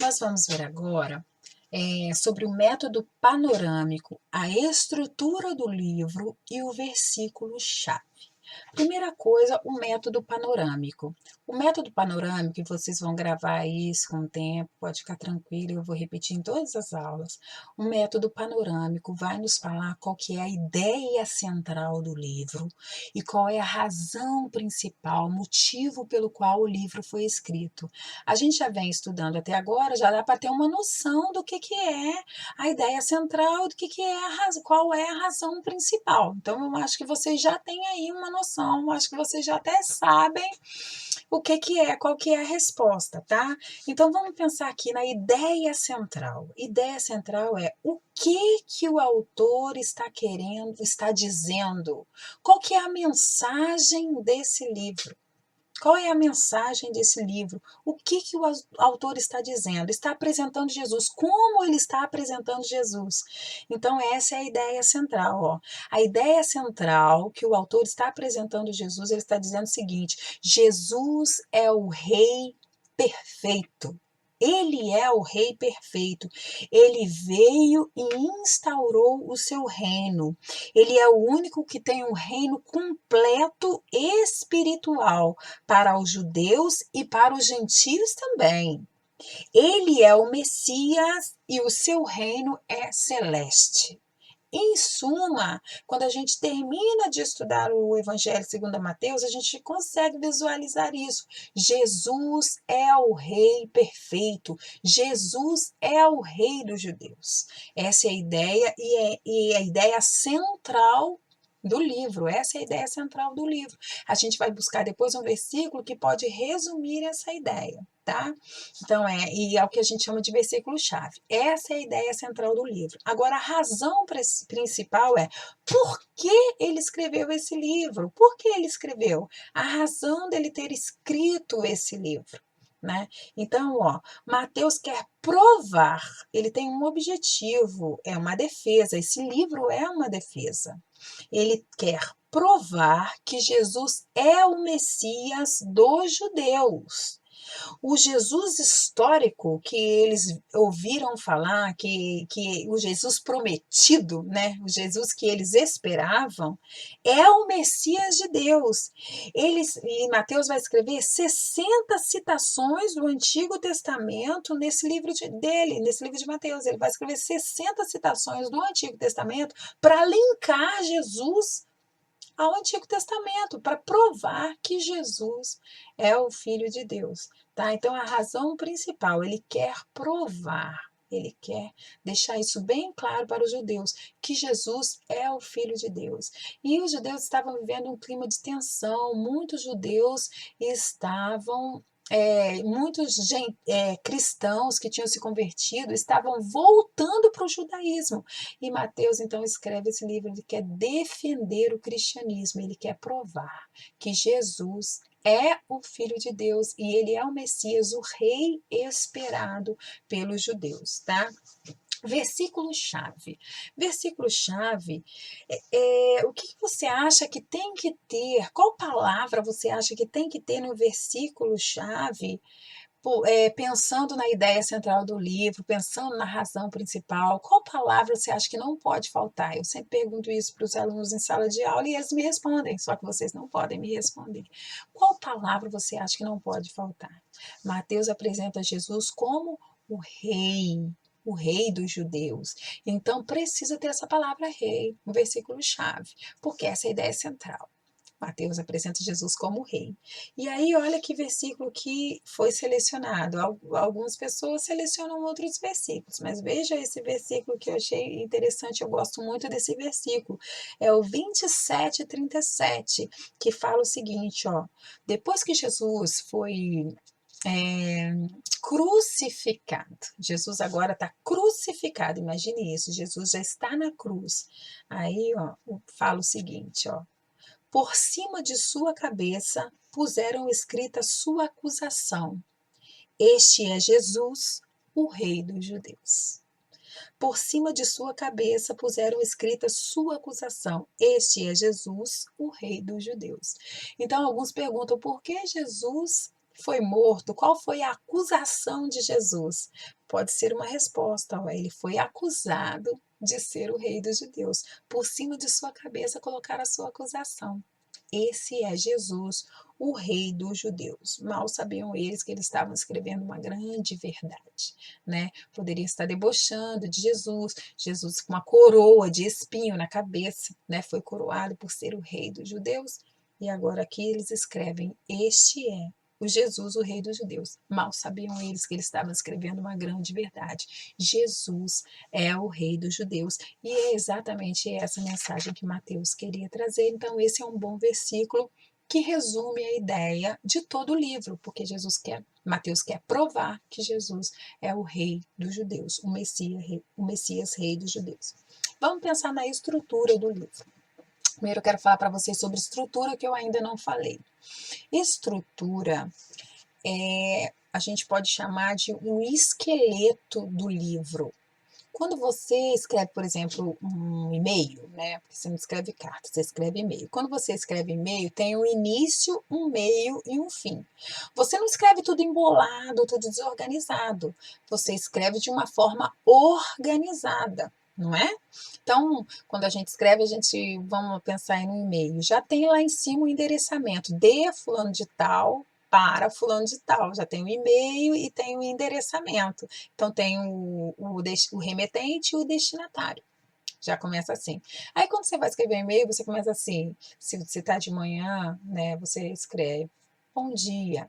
Nós vamos ver agora sobre o método panorâmico, a estrutura do livro e o versículo-chave. Primeira coisa, o método panorâmico. O método panorâmico, e vocês vão gravar isso com o tempo, pode ficar tranquilo, eu vou repetir em todas as aulas. O método panorâmico vai nos falar qual que é a ideia central do livro e qual é a razão principal, o motivo pelo qual o livro foi escrito. A gente já vem estudando até agora, já dá para ter uma noção do que é a ideia central, do que é qual é a razão principal. Então, eu acho que vocês já têm aí uma noção, eu acho que vocês já até sabem o que é, qual que é a resposta, tá? Então, vamos pensar aqui na ideia central. Ideia central é o que o autor está querendo, está dizendo, qual que é a mensagem desse livro. Qual é a mensagem desse livro? O que o autor está dizendo? Está apresentando Jesus. Como ele está apresentando Jesus? Então, essa é a ideia central. Ó. A ideia central que o autor está apresentando Jesus, ele está dizendo o seguinte: Jesus é o Rei perfeito. Ele é o Rei perfeito. Ele veio e instaurou o seu reino. Ele é o único que tem um reino completo espiritual para os judeus e para os gentios também. Ele é o Messias e o seu reino é celeste. Em suma, quando a gente termina de estudar o Evangelho segundo Mateus, a gente consegue visualizar isso. Jesus é o Rei perfeito. Jesus é o Rei dos judeus. Essa é a ideia e a ideia central do livro. Essa é a ideia central do livro. A gente vai buscar depois um versículo que pode resumir essa ideia, tá? Então, e é o que a gente chama de versículo-chave. Essa é a ideia central do livro. Agora, a razão principal é por que ele escreveu esse livro? Por que ele escreveu? A razão dele ter escrito esse livro. Né? Então, Mateus quer provar, ele tem um objetivo, é uma defesa, esse livro é uma defesa. Ele quer provar que Jesus é o Messias dos judeus. O Jesus histórico que eles ouviram falar, que o Jesus prometido, né? O Jesus que eles esperavam, é o Messias de Deus. E Mateus vai escrever 60 citações do Antigo Testamento nesse livro nesse livro de Mateus. Ele vai escrever 60 citações do Antigo Testamento para linkar Jesus ao Antigo Testamento, para provar que Jesus é o Filho de Deus. Tá? Então, a razão principal, ele quer provar, ele quer deixar isso bem claro para os judeus, que Jesus é o Filho de Deus. E os judeus estavam vivendo um clima de tensão, muitos judeus estavam muitos cristãos que tinham se convertido estavam voltando para o judaísmo. E Mateus, então, escreve esse livro, ele quer defender o cristianismo, ele quer provar que Jesus é o Filho de Deus e ele é o Messias, o Rei esperado pelos judeus, tá? Versículo-chave. Versículo-chave, o que você acha que tem que ter? Qual palavra você acha que tem que ter no versículo-chave? Pensando na ideia central do livro, pensando na razão principal, qual palavra você acha que não pode faltar? Eu sempre pergunto isso para os alunos em sala de aula e eles me respondem, só que vocês não podem me responder. Qual palavra você acha que não pode faltar? Mateus apresenta Jesus como o rei dos judeus. Então, precisa ter essa palavra rei, no versículo-chave, porque essa é a ideia central. Mateus apresenta Jesus como rei. E aí, olha que versículo que foi selecionado. Algumas pessoas selecionam outros versículos, mas veja esse versículo que eu achei interessante, eu gosto muito desse versículo. É o 27:37, que fala o seguinte, depois que Jesus foi crucificado, Jesus agora está crucificado, imagine isso, Jesus já está na cruz. Aí, fala o seguinte, por cima de sua cabeça puseram escrita sua acusação. Este é Jesus, o Rei dos Judeus. Por cima de sua cabeça puseram escrita sua acusação. Este é Jesus, o Rei dos Judeus. Então, alguns perguntam por que Jesus foi morto, qual foi a acusação de Jesus? Pode ser uma resposta, ó, ele foi acusado de ser o rei dos judeus. Por cima de sua cabeça colocaram a sua acusação. Esse é Jesus, o rei dos judeus. Mal sabiam eles que eles estavam escrevendo uma grande verdade, né? Poderia estar debochando de Jesus, Jesus com uma coroa de espinho na cabeça, né? Foi coroado por ser o rei dos judeus. E agora aqui eles escrevem: Este é o Jesus, o rei dos judeus. Mal sabiam eles que eles estavam escrevendo uma grande verdade. Jesus é o rei dos judeus. E é exatamente essa mensagem que Mateus queria trazer. Então, esse é um bom versículo que resume a ideia de todo o livro, porque Mateus quer provar que Jesus é o rei dos judeus, o Messias rei dos judeus. Vamos pensar na estrutura do livro. Primeiro eu quero falar para vocês sobre estrutura, que eu ainda não falei. Estrutura a gente pode chamar de um esqueleto do livro. Quando você escreve, por exemplo, um e-mail, né? Porque você não escreve carta, você escreve e-mail. Quando você escreve e-mail, tem um início, um meio e um fim. Você não escreve tudo embolado, tudo desorganizado. Você escreve de uma forma organizada, não é? Então, quando a gente escreve, vamos pensar aí no e-mail, já tem lá em cima o endereçamento de fulano de tal para fulano de tal. Já tem o e-mail e tem o endereçamento. Então, tem o remetente e o destinatário. Já começa assim. Aí, quando você vai escrever um e-mail, você começa assim. Se você está de manhã, né, você escreve bom dia.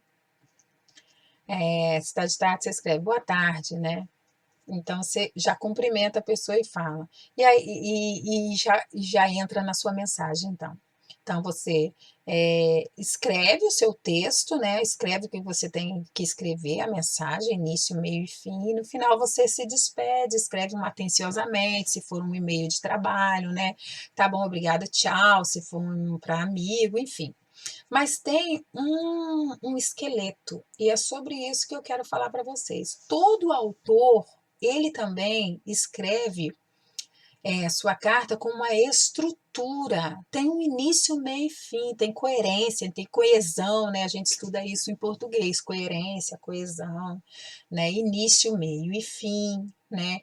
Se está de tarde, você escreve boa tarde, né? Então, você já cumprimenta a pessoa e fala. E aí já entra na sua mensagem, então. Então, você escreve o seu texto, né? Escreve o que você tem que escrever, a mensagem, início, meio e fim. E no final, você se despede, escreve um atenciosamente, se for um e-mail de trabalho, né? Tá bom, obrigada, tchau. Se for um para amigo, enfim. Mas tem um esqueleto, e é sobre isso que eu quero falar para vocês. Todo autor, ele também escreve sua carta com uma estrutura. Tem um início, meio e fim, tem coerência, tem coesão, né? A gente estuda isso em português, coerência, coesão, né? Início, meio e fim, né?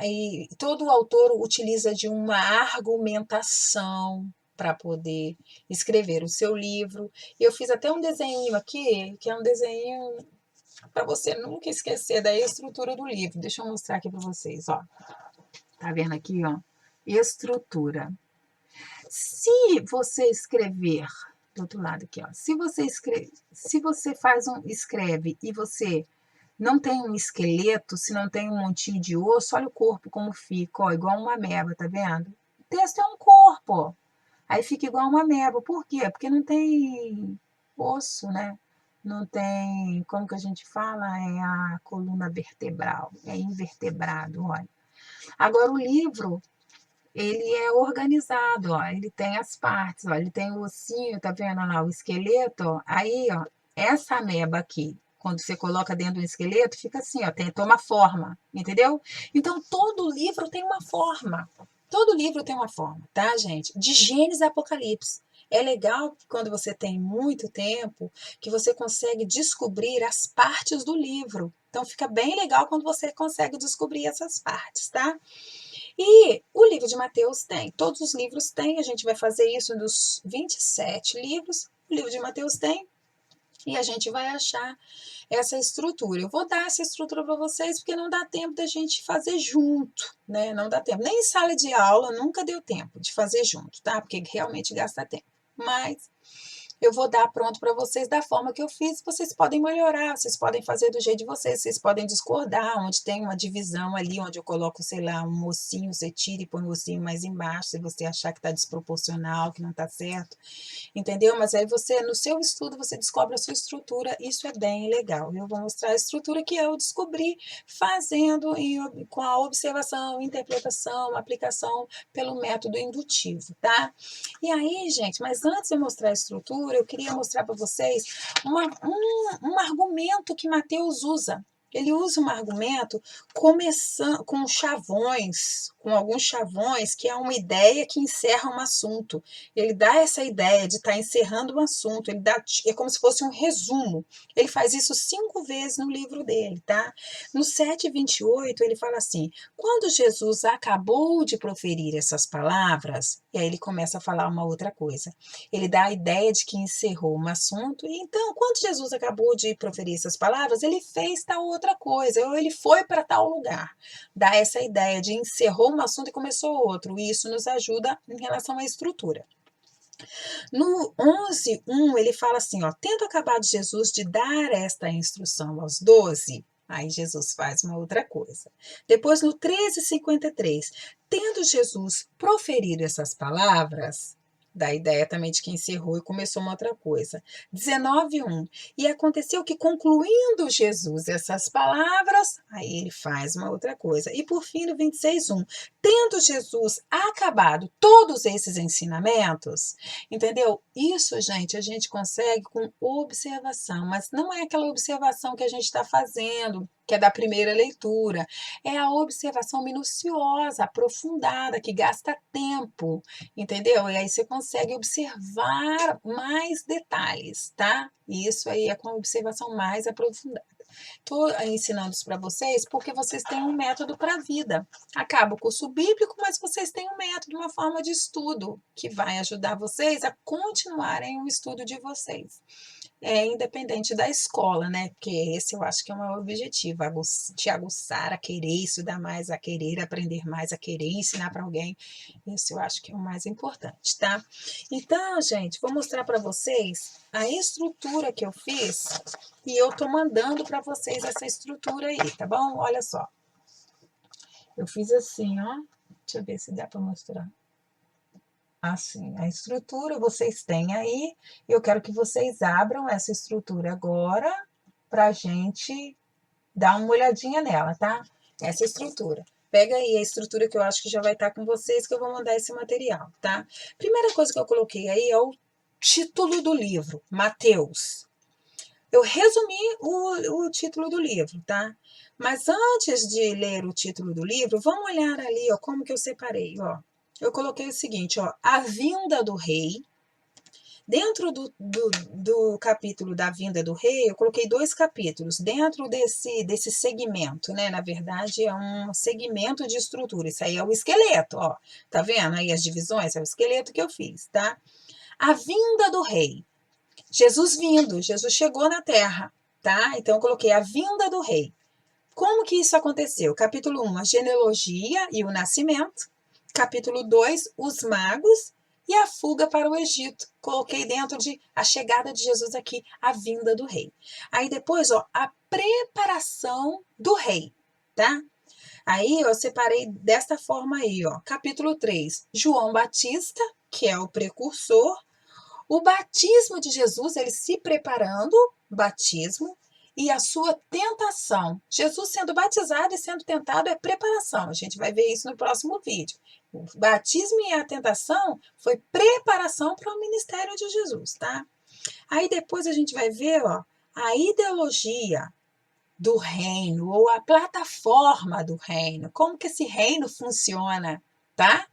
E todo autor utiliza de uma argumentação para poder escrever o seu livro. E eu fiz até um desenho aqui, que é um desenho para você nunca esquecer da estrutura do livro. Deixa eu mostrar aqui para vocês, ó. Tá vendo aqui, ó? Estrutura. Se você escrever do outro lado aqui, ó. Se você escreve e você não tem um esqueleto, se não tem um montinho de osso, olha o corpo como fica, ó, igual uma ameba, tá vendo? O texto é um corpo, ó. Aí fica igual uma ameba. Por quê? Porque não tem osso, né? Não tem, como que a gente fala? É a coluna vertebral, é invertebrado, olha. Agora, o livro, ele é organizado, ó, ele tem as partes, ó, ele tem o ossinho, tá vendo lá, o esqueleto, ó, aí, ó, essa ameba aqui, quando você coloca dentro do esqueleto, fica assim, ó, toma forma, entendeu? Então, todo livro tem uma forma, todo livro tem uma forma, tá, gente? De Gênesis a Apocalipse. É legal quando você tem muito tempo que você consegue descobrir as partes do livro. Então, fica bem legal quando você consegue descobrir essas partes, tá? E o livro de Mateus tem, todos os livros têm, a gente vai fazer isso dos 27 livros, o livro de Mateus tem, e a gente vai achar essa estrutura. Eu vou dar essa estrutura para vocês porque não dá tempo da gente fazer junto, né? Não dá tempo. Nem em sala de aula nunca deu tempo de fazer junto, tá? Porque realmente gasta tempo. Mas eu vou dar pronto para vocês da forma que eu fiz. Vocês podem melhorar, vocês podem fazer do jeito de vocês podem discordar, onde tem uma divisão ali, onde eu coloco, sei lá, um ossinho, você tira e põe o ossinho mais embaixo, se você achar que está desproporcional, que não está certo, entendeu? Mas aí você, no seu estudo, você descobre a sua estrutura, isso é bem legal. Eu vou mostrar a estrutura que eu descobri fazendo com a observação, interpretação, aplicação pelo método indutivo, tá? E aí, gente, mas antes de eu mostrar a estrutura, eu queria mostrar para vocês um argumento que Mateus usa. Ele usa um argumento começando com chavões, com alguns chavões, que é uma ideia que encerra um assunto. Ele dá essa ideia de estar encerrando um assunto, é como se fosse um resumo. Ele faz isso 5 vezes no livro dele, tá? No 7:28, ele fala assim: quando Jesus acabou de proferir essas palavras, e aí ele começa a falar uma outra coisa. Ele dá a ideia de que encerrou um assunto, e então, quando Jesus acabou de proferir essas palavras, ele fez tal outra coisa, ou ele foi para tal lugar. Dá essa ideia de encerrou um assunto e começou outro, e isso nos ajuda em relação à estrutura. No 11:1, ele fala assim, ó, tendo acabado Jesus de dar esta instrução aos 12, aí Jesus faz uma outra coisa. Depois, no 13:53, tendo Jesus proferido essas palavras, dá a ideia também de que encerrou e começou uma outra coisa. 19:1, e aconteceu que concluindo Jesus essas palavras, aí ele faz uma outra coisa. E por fim, no 26:1, tendo Jesus acabado todos esses ensinamentos, entendeu? Isso, gente, a gente consegue com observação, mas não é aquela observação que a gente está fazendo, que é da primeira leitura. É a observação minuciosa, aprofundada, que gasta tempo, entendeu? E aí você consegue observar mais detalhes, tá? Isso aí é com a observação mais aprofundada. Estou ensinando isso para vocês porque vocês têm um método para a vida. Acaba o curso bíblico, mas vocês têm um método, uma forma de estudo que vai ajudar vocês a continuarem o estudo de vocês. É independente da escola, né? Porque esse eu acho que é o maior objetivo, te aguçar a querer estudar mais, a querer aprender mais, a querer ensinar para alguém. Isso eu acho que é o mais importante, tá? Então, gente, vou mostrar para vocês a estrutura que eu fiz e eu tô mandando para vocês essa estrutura aí, tá bom? Olha só. Eu fiz assim, ó. Deixa eu ver se dá para mostrar. Assim, a estrutura vocês têm aí. Eu quero que vocês abram essa estrutura agora para a gente dar uma olhadinha nela, tá? Essa estrutura. Pega aí a estrutura que eu acho que já vai estar com vocês, que eu vou mandar esse material, tá? Primeira coisa que eu coloquei aí é o título do livro, Mateus. Eu resumi o título do livro, tá? Mas antes de ler o título do livro, vamos olhar ali, ó, como que eu separei, ó. Eu coloquei o seguinte, ó, a vinda do rei. Dentro do capítulo da vinda do rei, eu coloquei 2 capítulos. Dentro desse segmento, né? Na verdade, é um segmento de estrutura. Isso aí é o esqueleto, ó. Tá vendo aí as divisões? É o esqueleto que eu fiz, tá? A vinda do rei. Jesus vindo, Jesus chegou na terra, tá? Então eu coloquei a vinda do rei. Como que isso aconteceu? Capítulo 1, a genealogia e o nascimento. Capítulo 2, os magos e a fuga para o Egito. Coloquei dentro de a chegada de Jesus aqui, a vinda do rei. Aí depois, ó, a preparação do rei, tá? Aí eu separei desta forma aí, ó. Capítulo 3, João Batista, que é o precursor. O batismo de Jesus, ele se preparando, batismo, e a sua tentação. Jesus sendo batizado e sendo tentado é preparação. A gente vai ver isso no próximo vídeo. O batismo e a tentação foi preparação para o ministério de Jesus, tá? Aí depois a gente vai ver, ó, a ideologia do reino ou a plataforma do reino. Como que esse reino funciona, tá?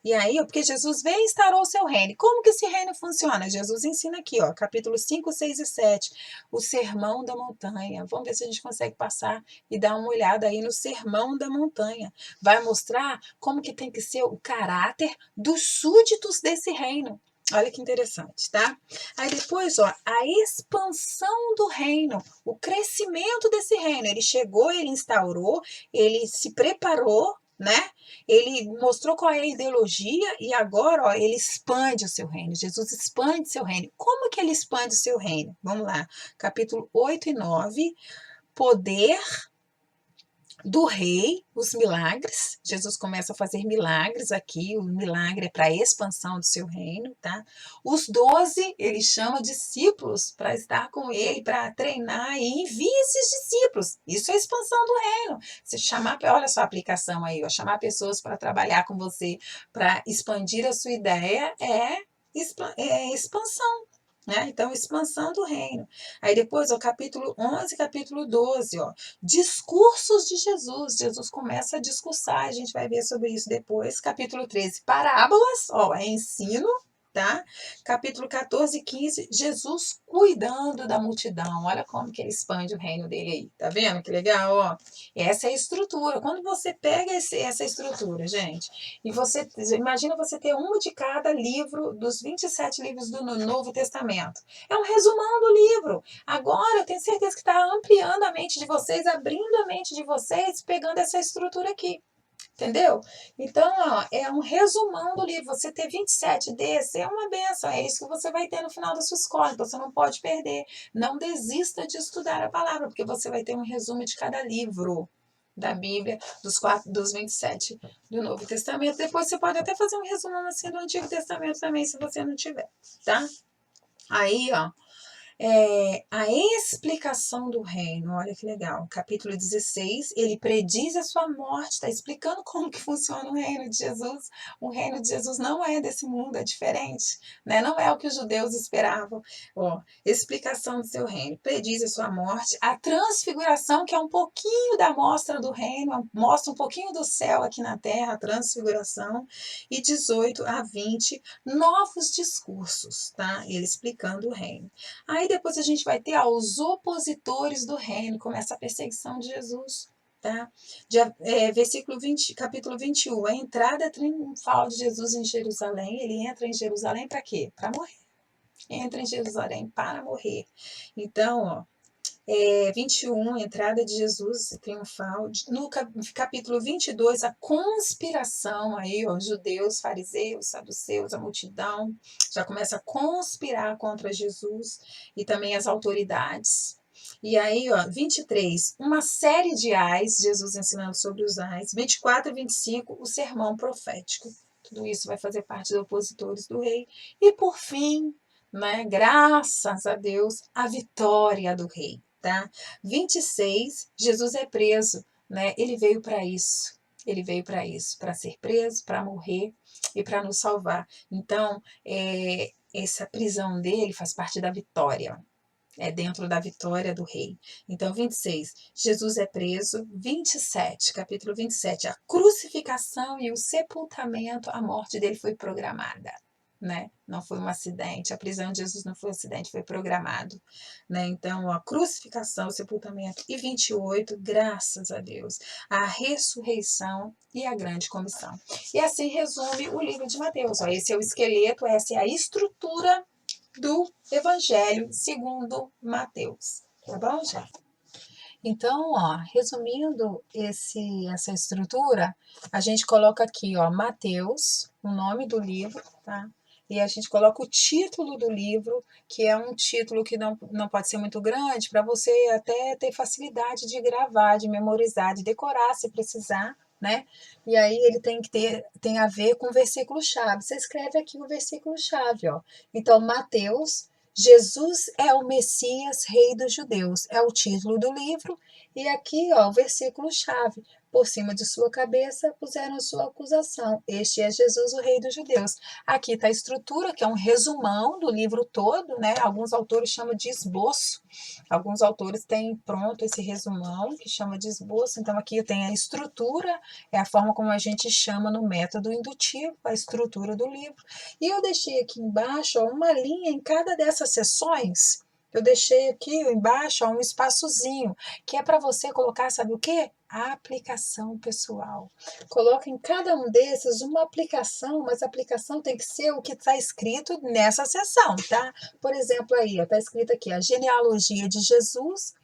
E aí, porque Jesus veio e instaurou o seu reino. Como que esse reino funciona? Jesus ensina aqui, ó, capítulo 5, 6 e 7, o Sermão da Montanha. Vamos ver se a gente consegue passar e dar uma olhada aí no Sermão da Montanha. Vai mostrar como que tem que ser o caráter dos súditos desse reino. Olha que interessante, tá? Aí depois, ó, a expansão do reino, o crescimento desse reino. Ele chegou, ele instaurou, ele se preparou, né? Ele mostrou qual é a ideologia e agora, ó, ele expande o seu reino. Jesus expande seu reino. Como que ele expande o seu reino? Vamos lá. Capítulo 8 e 9. Poder do rei, os milagres. Jesus começa a fazer milagres aqui. O milagre é para a expansão do seu reino, tá? Os 12, ele chama discípulos para estar com ele, para treinar e envia esses discípulos. Isso é a expansão do reino. Você chamar, olha só a aplicação aí, ó, chamar pessoas para trabalhar com você, para expandir a sua ideia é expansão. né? Então, expansão do reino. Aí depois, ó, capítulo 11, capítulo 12, ó, discursos de Jesus. Jesus começa a discursar, a gente vai ver sobre isso depois. Capítulo 13, parábolas, ó, é ensino, tá? Capítulo 14 e 15, Jesus cuidando da multidão. Olha como que ele expande o reino dele aí. Tá vendo que legal, ó? Essa é a estrutura. Quando você pega essa estrutura, gente, e você, imagina você ter um de cada livro dos 27 livros do Novo Testamento. É um resumão do livro. Agora, eu tenho certeza que está ampliando a mente de vocês, abrindo a mente de vocês, pegando essa estrutura aqui. Entendeu? Então, ó, é um resumão do livro. Você ter 27 desse é uma benção. É isso que você vai ter no final da sua escola. Então, você não pode perder. Não desista de estudar a palavra, porque você vai ter um resumo de cada livro da Bíblia, dos 27 do Novo Testamento. Depois você pode até fazer um resumo assim do Antigo Testamento também, se você não tiver, tá? Aí, ó, a explicação do reino, olha que legal. Capítulo 16, ele prediz a sua morte, está explicando como que funciona o reino de Jesus. O reino de Jesus não é desse mundo, é diferente, né? Não é o que os judeus esperavam. Ó, explicação do seu reino, prediz a sua morte, a transfiguração, que é um pouquinho da mostra do reino, mostra um pouquinho do céu aqui na terra, a transfiguração, e 18 a 20, novos discursos, tá? Ele explicando o reino. Aí depois a gente vai ter os opositores do reino, começa a perseguição de Jesus. Tá? Versículo 20, capítulo 21, a entrada triunfal de Jesus em Jerusalém. Ele entra em Jerusalém para quê? Para morrer. Entra em Jerusalém para morrer. Então, ó, 21, entrada de Jesus triunfal. No capítulo 22, a conspiração aí, ó, judeus, fariseus, saduceus, a multidão já começa a conspirar contra Jesus e também as autoridades. E aí, ó, 23, uma série de ais, Jesus ensinando sobre os ais. 24 e 25, o sermão profético. Tudo isso vai fazer parte dos opositores do rei. E por fim, né, graças a Deus, a vitória do rei. Tá? 26, Jesus é preso, né? Ele veio para isso. Ele veio para isso, para ser preso, para morrer e para nos salvar. Então, essa prisão dele faz parte da vitória. É dentro da vitória do rei. Então, 26, Jesus é preso. 27, capítulo 27, a crucificação e o sepultamento, a morte dele foi programada. Né? Não foi um acidente, a prisão de Jesus não foi um acidente, foi programado. Né? Então, a crucificação, o sepultamento. E 28, graças a Deus, a ressurreição e a grande comissão. E assim resume o livro de Mateus. Ó, esse é o esqueleto, essa é a estrutura do Evangelho segundo Mateus. Tá bom, gente? Então, ó, resumindo essa estrutura, a gente coloca aqui, ó, Mateus, o nome do livro, tá? E a gente coloca o título do livro, que é um título que não pode ser muito grande, para você até ter facilidade de gravar, de memorizar, de decorar se precisar, né? E aí ele tem a ver com o versículo-chave. Você escreve aqui o versículo-chave, ó. Então, Mateus, Jesus é o Messias, Rei dos Judeus, é o título do livro. E aqui, ó, o versículo-chave. Por cima de sua cabeça puseram sua acusação. Este é Jesus, o Rei dos Judeus. Aqui está a estrutura, que é um resumão do livro todo, né? Alguns autores chamam de esboço. Alguns autores têm pronto esse resumão, que chama de esboço. Então, aqui tem a estrutura, é a forma como a gente chama no método indutivo, a estrutura do livro. E eu deixei aqui embaixo, ó, uma linha em cada dessas seções. Eu deixei aqui embaixo, ó, um espaçozinho, que é para você colocar, sabe o quê? A aplicação pessoal. Coloca em cada um desses uma aplicação, mas a aplicação tem que ser o que está escrito nessa seção, tá? Por exemplo, aí, está escrito aqui a genealogia de Jesus,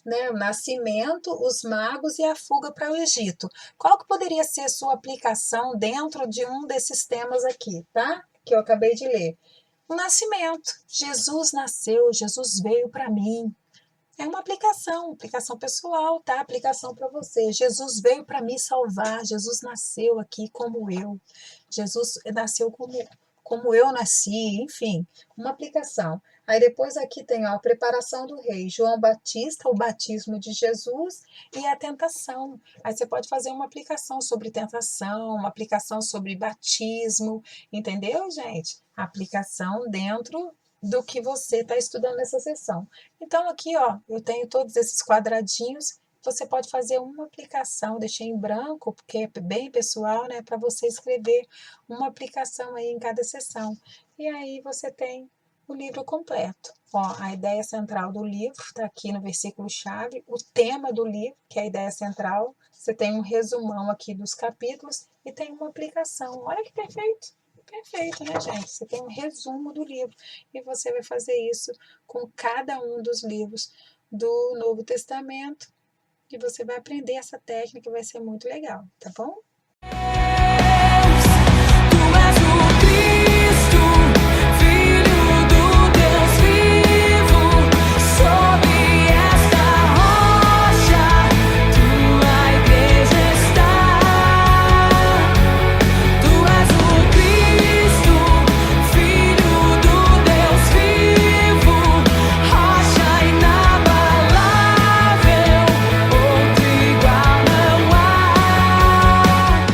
né, o nascimento, os magos e a fuga para o Egito. Qual que poderia ser a sua aplicação dentro de um desses temas aqui, tá? Que eu acabei de ler. O nascimento. Jesus nasceu, Jesus veio para mim. É uma aplicação pessoal, tá? Aplicação para você. Jesus veio para me salvar, Jesus nasceu aqui como eu. Jesus nasceu como eu nasci, enfim, uma aplicação. Aí depois aqui tem ó, a preparação do rei, João Batista, o batismo de Jesus e a tentação. Aí você pode fazer uma aplicação sobre tentação, uma aplicação sobre batismo, entendeu, gente? Aplicação dentro do que você está estudando nessa sessão. Então, aqui, ó, eu tenho todos esses quadradinhos. Você pode fazer uma aplicação, deixei em branco, porque é bem pessoal, né? Para você escrever uma aplicação aí em cada sessão. E aí você tem o livro completo. Ó, a ideia central do livro está aqui no versículo-chave, o tema do livro, que é a ideia central. Você tem um resumão aqui dos capítulos e tem uma aplicação. Olha que perfeito! Perfeito, né, gente? Você tem um resumo do livro e você vai fazer isso com cada um dos livros do Novo Testamento e você vai aprender essa técnica, vai ser muito legal, tá bom?